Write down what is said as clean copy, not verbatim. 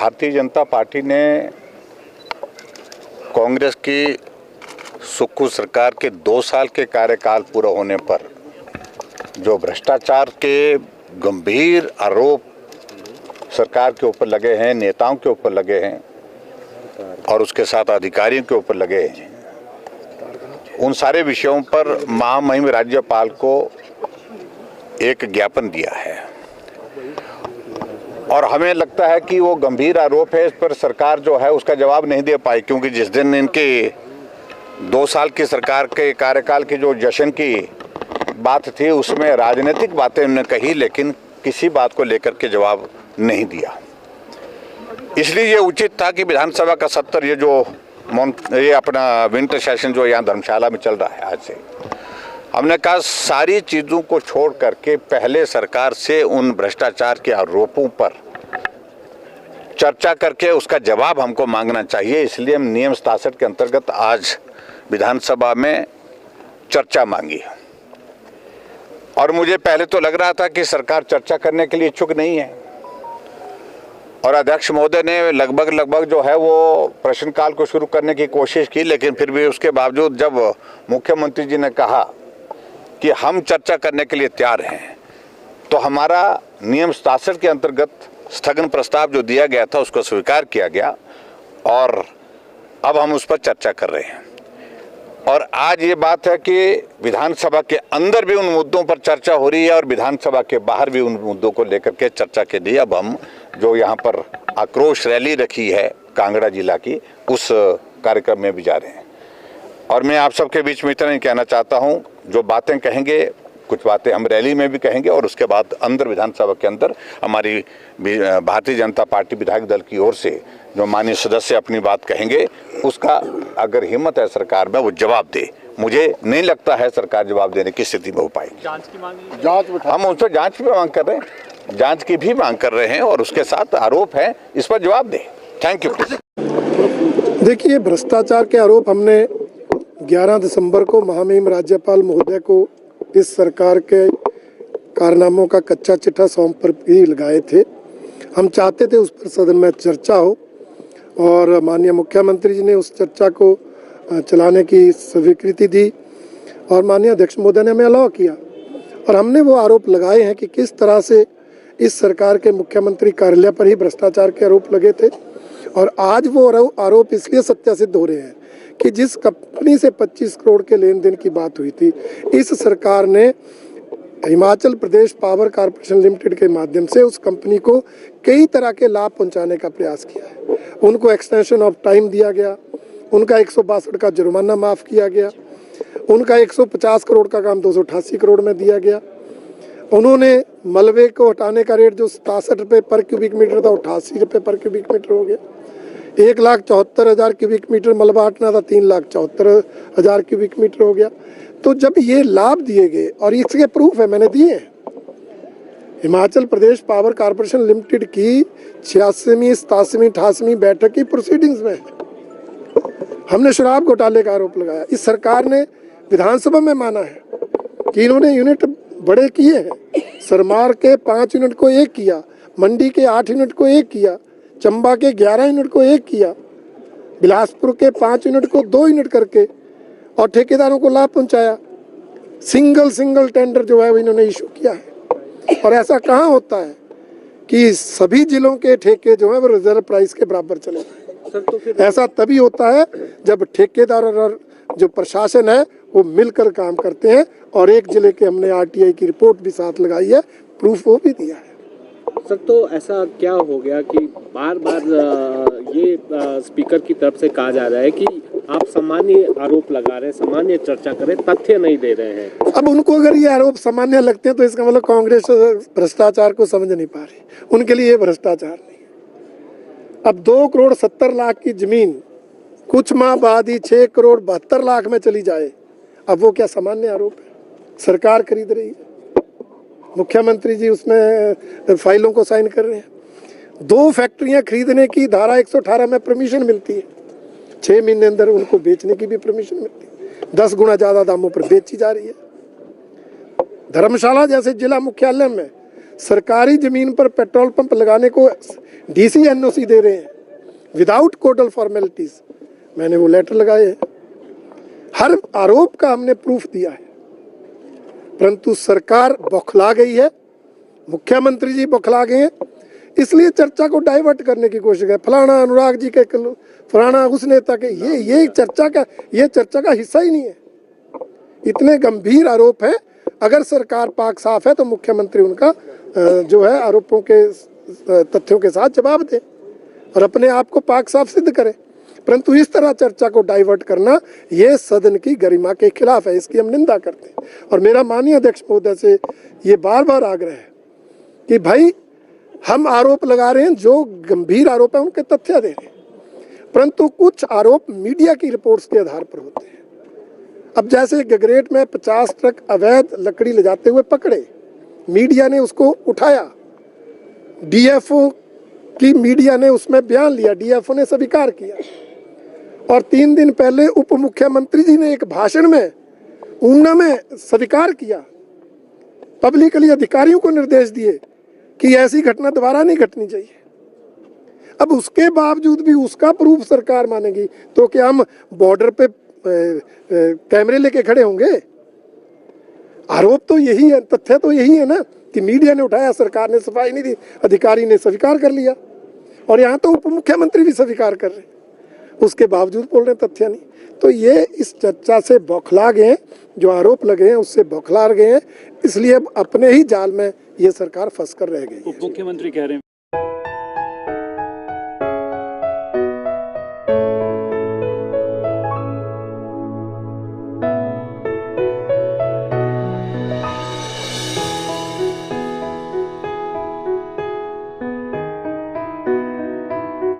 Bharatiya Janata party ने कांग्रेस की सुक्खू सरकार के 2 साल के कार्यकाल पूरा होने पर जो भ्रष्टाचार के गंभीर आरोप सरकार के ऊपर लगे हैं, नेताओं के ऊपर लगे हैं और उसके साथ अधिकारियों के ऊपर लगे हैं, उन सारे विषयों पर महामहिम राज्यपाल को एक ज्ञापन दिया है और हमें लगता है कि वो गंभीर आरोप है। इस पर सरकार जो है उसका जवाब नहीं दे पाई, क्योंकि जिस दिन इनके 2 साल की सरकार के कार्यकाल की जो जश्न की बात थी उसमें राजनीतिक बातें उन्होंने कही, लेकिन किसी बात को लेकर के जवाब नहीं दिया। इसलिए ये उचित था कि विधानसभा का सत्र ये अपना विंटर सेशन जो यहाँ धर्मशाला में चल रहा है आज से, हमने कहा सारी चीज़ों को छोड़ करके पहले सरकार से उन भ्रष्टाचार के आरोपों पर चर्चा करके उसका जवाब हमको मांगना चाहिए। इसलिए हम नियम 67 के अंतर्गत आज विधानसभा में चर्चा मांगी और मुझे पहले तो लग रहा था कि सरकार चर्चा करने के लिए इच्छुक नहीं है और अध्यक्ष महोदय ने लगभग जो है वो प्रश्नकाल को शुरू करने की कोशिश की, लेकिन फिर भी उसके बावजूद जब मुख्यमंत्री जी ने कहा कि हम चर्चा करने के लिए तैयार हैं, तो हमारा नियम 67 के अंतर्गत स्थगन प्रस्ताव जो दिया गया था उसको स्वीकार किया गया और अब हम उस पर चर्चा कर रहे हैं। और आज ये बात है कि विधानसभा के अंदर भी उन मुद्दों पर चर्चा हो रही है और विधानसभा के बाहर भी उन मुद्दों को लेकर के चर्चा के लिए अब हम जो यहाँ पर आक्रोश रैली रखी है कांगड़ा जिला की, उस कार्यक्रम में भी जा रहे हैं। और मैं आप सबके बीच में इतना ही कहना चाहता हूँ, जो बातें कहेंगे कुछ बातें हम रैली में भी कहेंगे और उसके बाद अंदर विधानसभा के अंदर हमारी भारतीय जनता पार्टी विधायक दल की ओर से जो माननीय सदस्य अपनी बात कहेंगे उसका अगर हिम्मत है सरकार में वो जवाब दे। मुझे नहीं लगता है सरकार जवाब देने की स्थिति में हो पाएगी। जांच की मांग, हम उस पर जांच की मांग कर रहे हैं, जांच की भी मांग कर रहे हैं और उसके साथ आरोप है, इस पर जवाब दे। Thank you. देखिए, भ्रष्टाचार के आरोप हमने 11 दिसंबर को महामहिम राज्यपाल महोदय को इस सरकार के कारनामों का कच्चा चिट्ठा सौंप पर भी लगाए थे। हम चाहते थे उस पर सदन में चर्चा हो और माननीय मुख्यमंत्री जी ने उस चर्चा को चलाने की स्वीकृति दी और माननीय अध्यक्ष महोदय ने हमें अलाउ किया और हमने वो आरोप लगाए हैं कि किस तरह से इस सरकार के मुख्यमंत्री कार्यालय पर ही भ्रष्टाचार के आरोप लगे थे और आज वो आरोप इसलिए सत्यासिद्ध हो रहे हैं कि जिस कंपनी से 25 करोड़ के लेन देन की बात हुई थी, इस सरकार ने Himachal Pradesh power corporation limited के माध्यम से उस कंपनी को कई तरह के लाभ पहुंचाने का प्रयास किया है। उनको एक्सटेंशन ऑफ टाइम दिया गया, उनका 162 का जुर्माना माफ़ किया गया, उनका 150 करोड़ का काम 288 करोड़ में दिया गया। उन्होंने मलबे को हटाने का रेट जो 67 रुपये पर क्यूबिक मीटर था 88 रुपये पर क्यूबिक मीटर हो गया। 1,74,000 क्यूबिक मीटर मलबा हटना था, 3,74,000 क्यूबिक मीटर हो गया। तो जब ये लाभ दिए गए और इसके प्रूफ है, मैंने दिए हैं, Himachal Pradesh power corporation limited की 86वीं 87वीं 88वीं बैठक की प्रोसीडिंग्स में हमने शराब घोटाले का आरोप लगाया। इस सरकार ने विधानसभा में माना है कि इन्होंने यूनिट बड़े किए हैं। सरमार के 5 यूनिट को 1 किया, मंडी के 8 यूनिट को 1 किया, चंबा के 11 यूनिट को 1 किया, बिलासपुर के 5 यूनिट को 2 यूनिट करके और ठेकेदारों को लाभ पहुंचाया। सिंगल टेंडर जो है वो इन्होंने इशू किया है और ऐसा कहाँ होता है कि सभी जिलों के ठेके जो है वो रिजर्व प्राइस के बराबर चले जाए। ऐसा तभी होता है जब ठेकेदार और जो प्रशासन है वो मिलकर काम करते हैं और एक जिले के हमने आरटीआई की रिपोर्ट भी साथ लगाई है, प्रूफ वो भी दिया है। सर, तो ऐसा क्या हो गया कि बार ये स्पीकर की तरफ से कहा जा रहा है कि आप सामान्य आरोप लगा रहे हैं, सामान्य चर्चा करें, तथ्य नहीं दे रहे हैं। अब उनको अगर ये आरोप सामान्य लगते हैं तो इसका मतलब कांग्रेस भ्रष्टाचार को समझ नहीं पा रही, उनके लिए ये भ्रष्टाचार नहीं। अब 2 करोड़ 70 लाख की जमीन कुछ माह बाद ही 6 करोड़ 72 लाख में चली जाए, अब वो क्या सामान्य आरोप है? सरकार खरीद रही है, मुख्यमंत्री जी उसमें फाइलों को साइन कर रहे हैं। 2 फैक्ट्रियां खरीदने की धारा 118 में परमिशन मिलती है, 6 महीने अंदर उनको बेचने की भी परमिशन मिलती है, 10 गुना ज़्यादा दामों पर बेची जा रही है। धर्मशाला जैसे जिला मुख्यालय में सरकारी जमीन पर पेट्रोल पंप लगाने को डीसी एनओसी दे रहे हैं विदाउट कोडल फॉर्मेलिटीज। मैंने वो लेटर लगाए हैं, हर आरोप का हमने प्रूफ दिया है, परंतु सरकार बौखला गई है, मुख्यमंत्री जी बौखला गए हैं, इसलिए चर्चा को डाइवर्ट करने की कोशिश है। फलाना अनुराग जी के, फलाना उस नेता के, ये चर्चा का हिस्सा ही नहीं है। इतने गंभीर आरोप हैं, अगर सरकार पाक साफ है तो मुख्यमंत्री उनका जो है आरोपों के तथ्यों के साथ जवाब दे और अपने आप को पाक साफ सिद्ध करे, परंतु इस तरह चर्चा को डाइवर्ट करना ये सदन की गरिमा के खिलाफ है, इसकी हम निंदा करते हैं। और मेरा माननीय अध्यक्ष महोदय से ये बार बार आग्रह है कि भाई हम आरोप लगा रहे हैं, जो गंभीर आरोप है उनके तथ्य दे रहे हैं, परंतु कुछ आरोप मीडिया की रिपोर्ट्स के आधार पर होते हैं। अब जैसे गगरेट में 50 ट्रक अवैध लकड़ी ले जाते हुए पकड़े, मीडिया ने उसको उठाया, डीएफओ की मीडिया ने उसमें बयान लिया, डीएफओ ने स्वीकार किया, और 3 दिन पहले उप मुख्यमंत्री जी ने एक भाषण में ऊना में स्वीकार किया, पब्लिकली अधिकारियों को निर्देश दिए कि ऐसी घटना दोबारा नहीं घटनी चाहिए। अब उसके बावजूद भी उसका प्रूफ सरकार मानेगी तो क्या हम बॉर्डर पे कैमरे लेके खड़े होंगे? आरोप तो यही है, तथ्य तो यही है ना कि मीडिया ने उठाया, सरकार ने सफाई नहीं दी, अधिकारी ने स्वीकार कर लिया, और यहाँ तो उप मुख्यमंत्री भी स्वीकार कर रहे हैं, उसके बावजूद बोल रहे हैं तथ्य नहीं। तो ये इस चर्चा से बौखला गए हैं, जो आरोप लगे हैं उससे बौखला गए हैं, इसलिए अब अपने ही जाल में ये सरकार फंस कर रह गई है। उप मुख्यमंत्री कह रहे हैं